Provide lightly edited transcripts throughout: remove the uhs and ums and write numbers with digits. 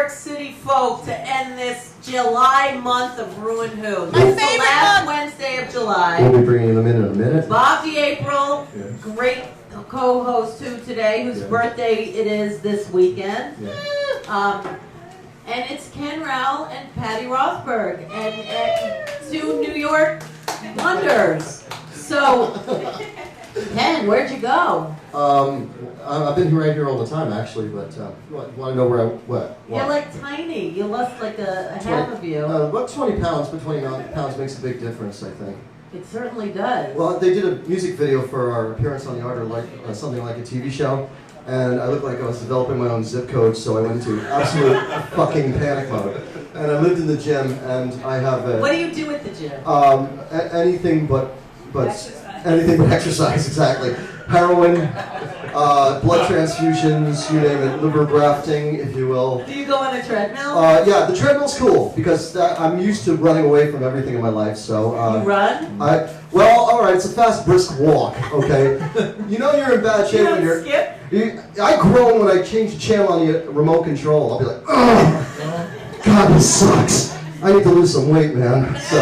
York City folk to end this July month of rew-who. My It's the favorite last month. Wednesday of July. We'll be bringing them in a minute. Bobby April, Yeah. great co-host too today, whose Yeah. birthday it is this weekend. Yeah. And it's RoWeLL and PaTTi RoThBeRG and two New York wonders. So, Ken, where'd you go? I've been right here all the time, actually, but you want to know where what? You're like tiny. You lost like a half of you. About 20 pounds, but 20 pounds makes a big difference, I think. It certainly does. Well, they did a music video for our appearance on the Art, or like something like a TV show, and I looked like I was developing my own zip code, so I went into absolute fucking panic mode. And I lived in the gym, and I have a... What do you do at the gym? Anything but Exercise. anything but exercise, exactly. Heroin, blood transfusions, you name it, liver grafting, if you will. Do you go on a treadmill? Yeah, the treadmill's cool because I'm used to running away from everything in my life. So you run? Well, all right, it's a fast, brisk walk. Okay, you know you're in bad shape You when don't you're. skip? I groan when I change the channel on the remote control. I'll be like, oh, God, this sucks. I need to lose some weight, man. So.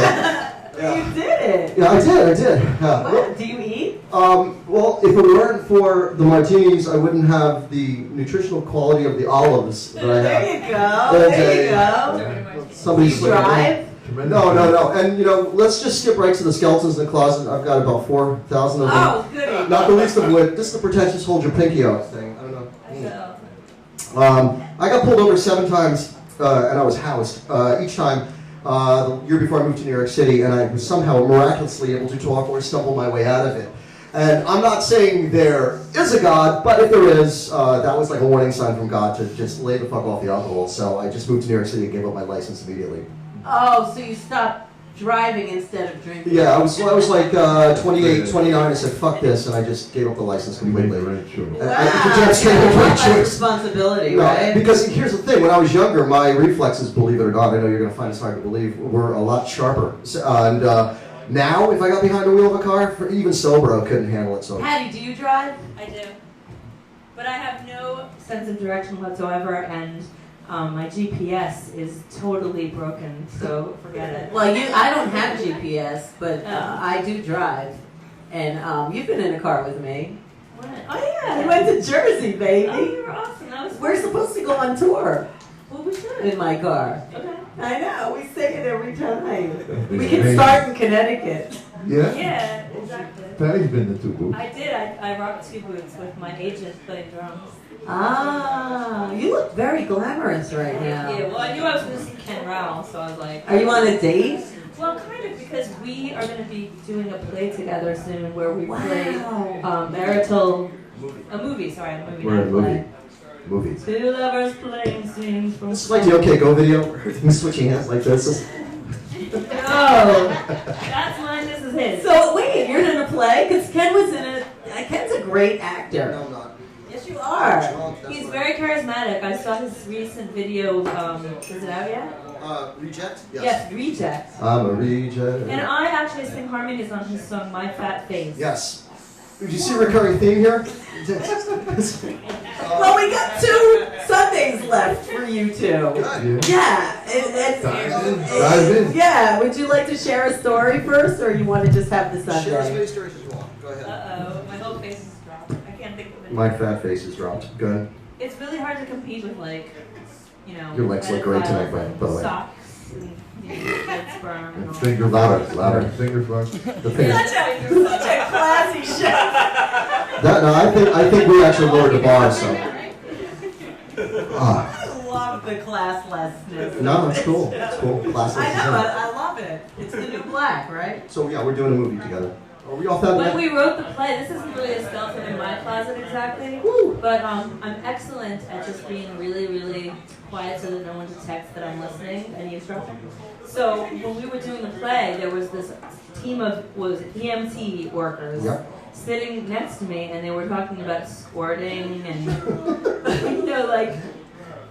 Yeah. You did it. Yeah, I did. Yeah. What? Do you eat? Well, if it weren't for the martinis, I wouldn't have the nutritional quality of the olives that I have. There you go. There you go. Somebody's Do you drive? No. And you know, let's just skip right to the skeletons in the closet. I've got about 4,000 of them. Oh, goody. Not the least of which, this is the pretentious hold your pinky out thing. I don't know. I got pulled over 7 times, and I was housed. Each time. The year before I moved to New York City, and I was somehow miraculously able to talk or stumble my way out of it. And I'm not saying there is a God, but if there is, that was like a warning sign from God to just lay the fuck off the alcohol. So I just moved to New York City and gave up my license immediately. Oh, so you stopped driving instead of drinking? Yeah, I was like 28, 29. I said fuck this, and I just gave up the license completely. Wow, That's that's responsibility, right? Because here's the thing: when I was younger, my reflexes, believe it or not, I know you're going to find this hard to believe, were a lot sharper. And now, if I got behind the wheel of a car, even sober, I couldn't handle it. So. PaTTi, do you drive? I do. But I have no sense of direction whatsoever, and my GPS is totally broken, so forget it. Well, I don't have GPS, but I do drive. And you've been in a car with me. What? Oh, yeah. We went to Jersey, baby. Oh, you were awesome. That was We're supposed to go on tour Well, we should. in my car. Okay. I know. We say it every time. We can start in Connecticut. Yeah? Yeah, exactly. PaTTi's been to 2 booths. I did. I rocked 2 boots with my agent playing drums. Ah, you look very glamorous right now. Yeah, well, I knew I was going to see KeNN, so I was like... Are you on a date? Well, kind of, because we are going to be doing a play together soon where we play marital... A movie. We're in a movie. Movie. Two lovers playing scenes from... This is like the OK Go video, where everything's switching hands like this. Oh, that's mine, this is his. So wait, you're in a play? Because Ken was in it. Ken's a great actor. No, I'm not. Yes, you are. He's very charismatic. I saw his recent video, is it out yet? Reject? Yes, Reject. I'm a reject. And I actually sing harmonies on his song, My Fat Face. Yes. Did you see a recurring theme here? Well, we got 2 Sundays left for you two. Good. Yeah. Dive in. Yeah. Would you like to share a story first, or you want to just have the Share as Sunday? many stories as you want. Go ahead. Uh-oh, my whole face is dropped. I can't think of it. My fat face is dropped. Go ahead. It's really hard to compete with, like, you know... Your legs look great tonight, pedophiles by the way. Socks and, dead sperm and And all. finger Louder, fucks. louder. Finger fucks. The fingers. Such a classy show. I think we actually lowered the bar, so. Ah. I love the classlessness. No, it's cool. It's cool. Classless I is know. in. I love it. It's the new black, right? So yeah, we're doing a movie together. Are we all found When that? we wrote the play, this isn't really a skeleton in my closet exactly, but I'm excellent at just being really, really quiet so that no one detects that I'm listening and eavesdropping. So when we were doing the play, there was this team of EMT workers sitting next to me, and they were talking about squirting and like.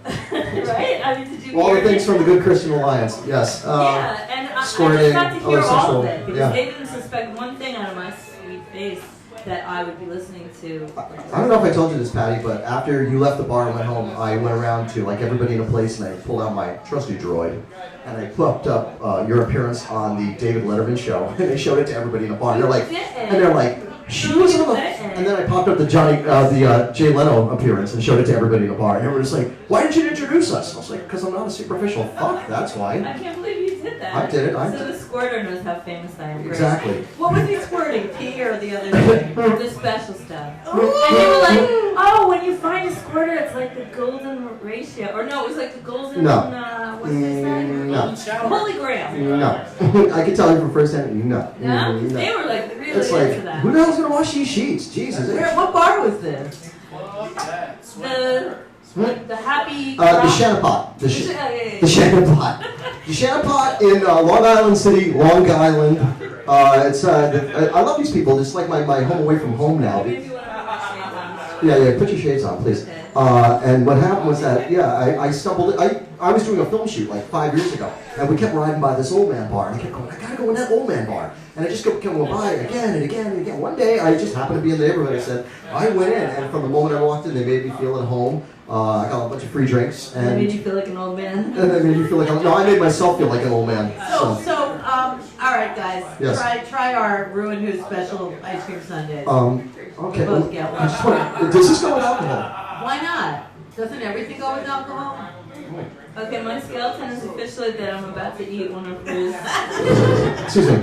Right? I mean, did you All hear the things it? from the Good Christian Alliance. Yes. Yeah, and I just squirting, got to hear all of sexual- it because yeah. they didn't suspect one thing out of my sweet face. that I would be listening to. I don't know if I told you this, Patty, but after you left the bar and went home, I went around to like everybody in a place and I pulled out my trusty droid and I popped up your appearance on the David Letterman show and they showed it to everybody in the bar. And they're like, she was on the. And then I popped up the Jay Leno appearance and showed it to everybody in the bar. And they were just like, why didn't you introduce us? I was like, because I'm not a superficial fuck. That's why. I can't believe you did that. I did it. So the squirter knows how famous I am. Exactly. What was he squirting? Pee or the other thing? The special stuff. And they were like, oh, when you find a squirter, it's like the golden ratio. Or no, it was like the golden, what's this that? Holy Grail. No. I can tell you from first hand, no. No? They were like really It's into like, that. who the hell's gonna wash these sheets? Jesus. What bar was this? The happy... The Shanapot. The Shanapot. The Shanapot in Long Island City, Long Island. It's I love these people. It's like my home away from home now. Yeah, put your shades on, please. And what happened was that, I stumbled, I was doing a film shoot like 5 years ago, and we kept riding by this old man bar, and I kept going, I gotta go in that old man bar. And I just kept going by again and again and again. One day, I just happened to be in the neighborhood, I went in, and from the moment I walked in, they made me feel at home. I got a bunch of free drinks. And they made you feel like an old man? And they made me feel like, no, I made myself feel like an old man. All right, guys, Yes. try our rew-who special ice cream sundae. Okay. Both get one. Does this go with alcohol? Why not? Doesn't everything go with alcohol? Okay, my skeleton is officially that I'm about to eat one of those. Excuse me.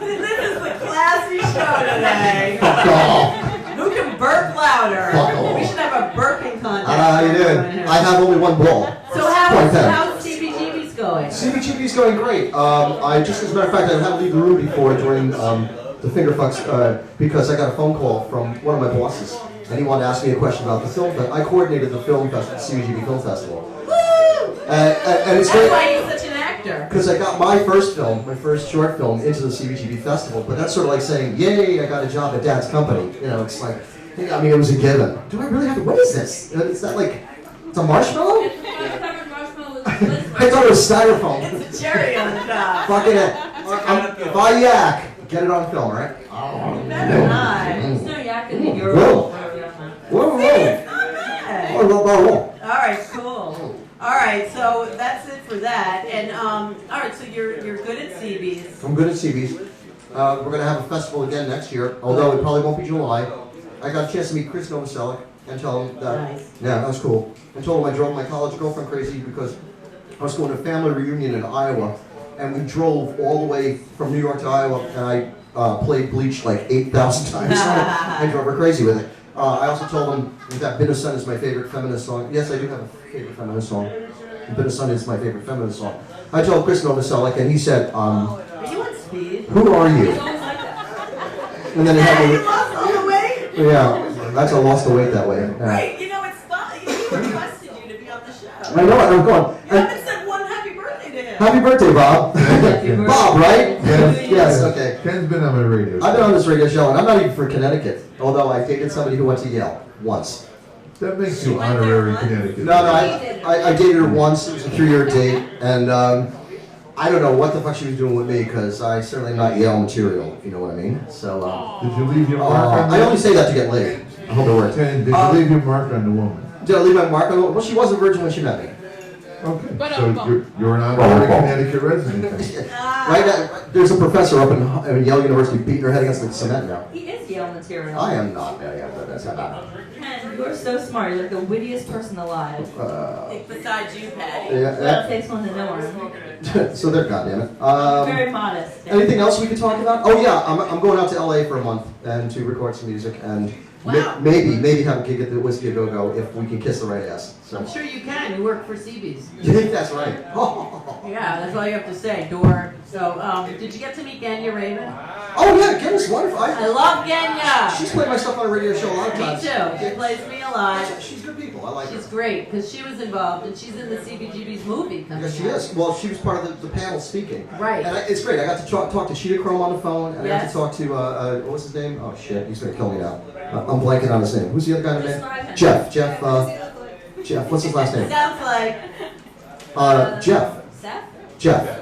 This is the classy show today. Fuck off. Who can burp louder? Fuck off. We should have a burping contest. You did. I have only one ball. So how's CBGB's going? CBGB's going great. I just, as a matter of fact, I had to leave the room before during the finger fucks because I got a phone call from one of my bosses, and he wanted to ask me a question about the film. I coordinated the film festival, CBGB Film Festival. Woo! And it's That's great. why he's such an actor. Because I got my first short film into the CBGB festival, but that's sort of like saying, yay, I got a job at Dad's company. You know, it's like, I mean, it was a given. Do I really have to, what is this? Is that like, it's a marshmallow? Covered marshmallow with I thought it was styrofoam. It's a cherry on the top. Fucking it. If I yak, get it on film, right? Better not. There's no yak in the Euro. Whoa. All right, cool. All right, so that's it for that. And all right, so you're good at CB's. I'm good at CB's. We're going to have a festival again next year, although it probably won't be July. I got a chance to meet Chris Novoselic and tell him that. Nice. Yeah, that was cool. I told him I drove my college girlfriend crazy because I was going to a family reunion in Iowa, and we drove all the way from New York to Iowa, and I played Bleach like 8,000 times. I drove her crazy with it. I also told him that Bitter Sun is my favorite feminist song. Yes, I do have a favorite feminist song. Bitter Sun is my favorite feminist song. I told Chris Novoselic, and he said, Are you on speed? who are you? And then he had You me. lost all the weight? Yeah, that's a lost the weight that way. Yeah. Right, you know, it's fun. He requested you to be on the show. I know, and I'm going. You haven't said one happy birthday to him. Happy birthday, Bob. birthday. Bob, right? Yes. Yes, okay. Ken's been on my radio. I've been on this radio show, and I'm not even from Connecticut, although I dated somebody who went to Yale once. That makes you honorary Connecticut. No, I dated her once. It was a 3-year date, and I don't know what the fuck she was doing with me, because I certainly am not Yale material, if you know what I mean. So, Did you leave your mark on I the only say that to get laid. I hope it works. Ken, did you leave your mark on the woman? Did I leave my mark on the? Well, she was a virgin when she met me. Okay, so you're an honorary Connecticut resident then. Right now, there's a professor up in Yale University beating her head against the cement now. He is Yale material. I am not. Yeah, but that's not. Ken, you're so smart. You're like the wittiest person alive. Besides you, Patty. Well, it takes one to know her. So they're goddamn it. Very modest. Anything else we could talk about? Oh yeah, I'm going out to LA for a month and to record some music and maybe have a gig at the Whiskey A Go Go if we can kiss the right ass. So. I'm sure you can. You work for CB's. You think that's right? Yeah, that's all you have to say. Door. So, did you get to meet Genya Raven? Oh yeah, Ken's wonderful. I love Genya. She's played my stuff on a radio show a lot of Me times. too. She plays me a lot. She's good people. I like her. She's great because she was involved and she's in the CBGB's movie coming Yes, she out. is. Well, she was part of the panel speaking. Right. And it's great. I got to talk to Cheetah Chrome on the phone, and I got Yes. to talk to, what's his name? Oh shit, he's gonna kill me now. I'm blanking on his name. Who's the other guy in the Describe him. name? Jeff, what's his last name? Sounds like Jeff. Seth? Jeff.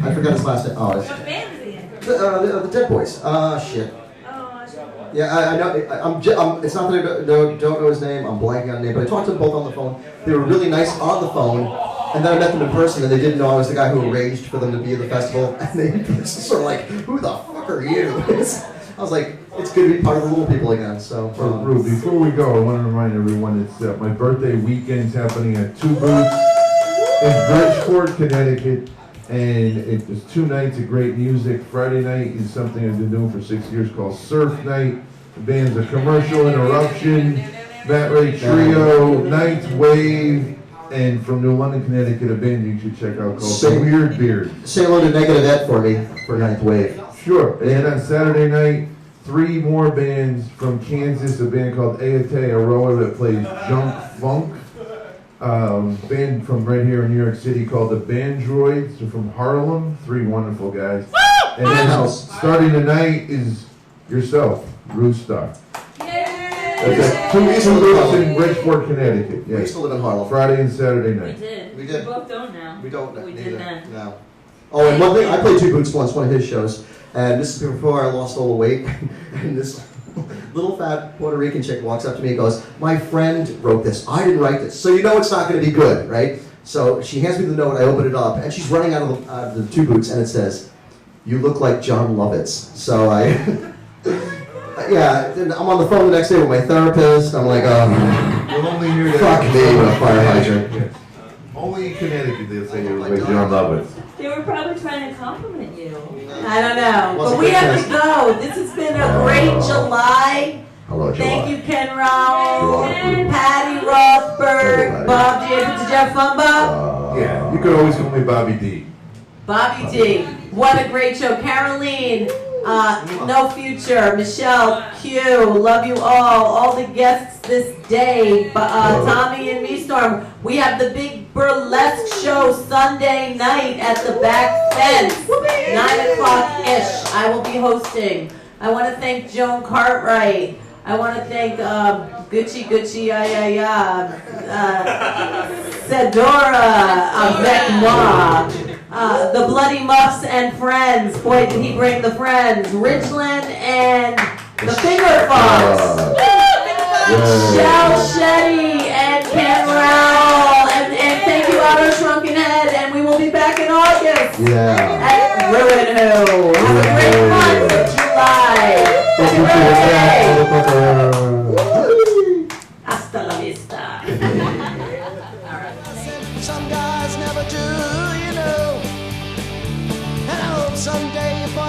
I forgot his last name. Oh, it's What band is he in? the Dead Boys. Shit. Oh, I should Yeah, I know. It's not that I don't know his name. I'm blanking on his name, but I talked to them both on the phone. They were really nice on the phone, and then I met them in person, and they didn't know I was the guy who arranged for them to be at the festival. And they just sort of like, "Who the fuck are you?" I was like, "It's good to be part of the little people again." So, Rue, before we go, I want to remind everyone it's my birthday weekend's happening at Two Boots in Bridgeport, Connecticut. And it's 2 nights of great music. Friday night is something I've been doing for 6 years called Surf Night. The band's a Commercial Interruption, Matt Ray Trio, Ninth Wave, and from New London, Connecticut, a band you should check out called RoThBeRG. Say hello to Negative Ed for me for Ninth Wave. Sure. And then on Saturday night, 3 more bands from Kansas, a band called AAT Aroa that plays junk funk. Band from right here in New York City called the Bandroids. They're from Harlem. 3 wonderful guys. And then starting tonight is yourself, Rooster. That's at 2 Boots in Bridgeport, Connecticut. We used to live in Harlem. Friday and Saturday We night. did. We did. We both don't now. We don't. We did then. No. Oh, and one thing, I played Two Boots once, one of his shows, and this is before I lost all the weight, and this little fat Puerto Rican chick walks up to me and goes, "My friend wrote this. I didn't write this." So you know it's not going to be good, right? So she hands me the note, I open it up, and she's running out of the Two Boots, and it says, "You look like John Lovitz." So yeah, I'm on the phone the next day with my therapist. I'm like, We'll only hear that. fuck me with a fire hydrant. Yeah. Only in Connecticut they'll say you look my like God. John Lovitz. They were probably trying to compliment you. I don't know, Was but a we good have test. to go. This has been a great July. Hello, Thank you, Ken You're Rowell, welcome. PaTTi RoThBeRG, Everybody. Bob D. Did you have fun, Bob? Yeah, you could always call me Bobby D. Bobby D. What a great show. Caroline, No Future, Michelle, Q, love you all the guests this day, Tommy and me Storm. We have the big burlesque show Sunday night at the back fence, 9 o'clock-ish. I will be hosting. I want to thank Joan Cartwright. I want to thank Gucci, Sedora avec moi. The Bloody Muffs and Friends. Boy, did he bring the friends. Richland and the Finger Fox. Shell Shetty and Ken Rowell. And thank you, Outer Shrunken Head. And we will be back in August Yeah. at rew-who. Have a great month of July. Happy birthday. Hasta la vista. Some guys never do, you know. And I hope someday you find